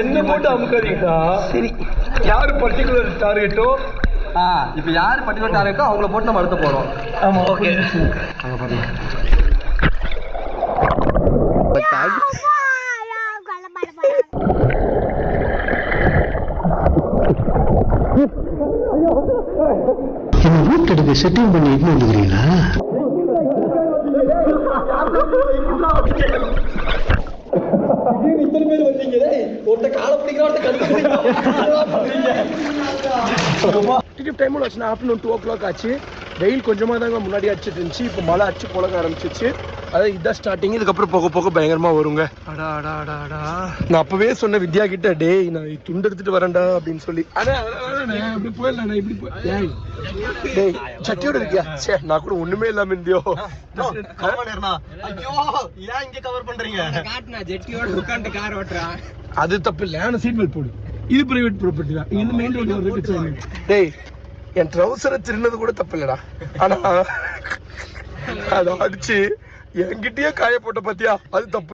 என்ன போட்டு அமுக்காதீங்கடா. சரி, யாரு பர்டிகுலர் டார்கெட்டோ இப்போ யார் பர்டிகுலர் டார்கெட்டோ அவங்கள போட்டு நம்ம அழுத்த போகிறோம். ஆமா. ஓகே, அங்கே பாருங்க. என்ன வீட்டுக்கு செட்டிங் பண்ணி எட்டு வந்துக்கிறீங்களா? இத்தனை பேர் வந்தீங்களே, ஒருத்த காலை பிடிக்கிற டிக்கெட் டைம் ஆச்சுன்னா ஆஃப்டர்நூன் 2 o'clock ஆச்சு. வெயில் கொஞ்சமாக தாங்க முன்னாடி அடிச்சிட்டு இருந்துச்சு. இப்போ மழை அடிச்சு புழங்க ஆரம்பிச்சிச்சு. அதான் இதுதான் ஸ்டார்டிங். இதுக்கப்புறம் போக போக பயங்கரமாக வருங்க. அடா அடா அடா அடா, நான் அப்போவே சொன்ன வித்யா கிட்ட, டேய் நான் துண்டு எடுத்துட்டு வரேன்டா அப்படின்னு சொல்லி. அப்படி போயிடலாம், இப்படி டேய் சட்டியோட இருக்கியா? சே, நான் கூட ஒண்ணுமே இல்லாம இருந்தியோ. அது தப்பு இல்லை, ஆனால் சீட் பெல்ட் போடு. இது பிரைவேட் ப்ராப்பர்ட்டி தான். இந்த மெயின் ரோடு வர்றதுக்கு டேய் என் ட்ரௌசரை திருநது கூட தப்பு இல்லடா. ஆனா அதை அடிச்சு என்கிட்டயே காய போட்ட பாத்தியா, அது தப்பு.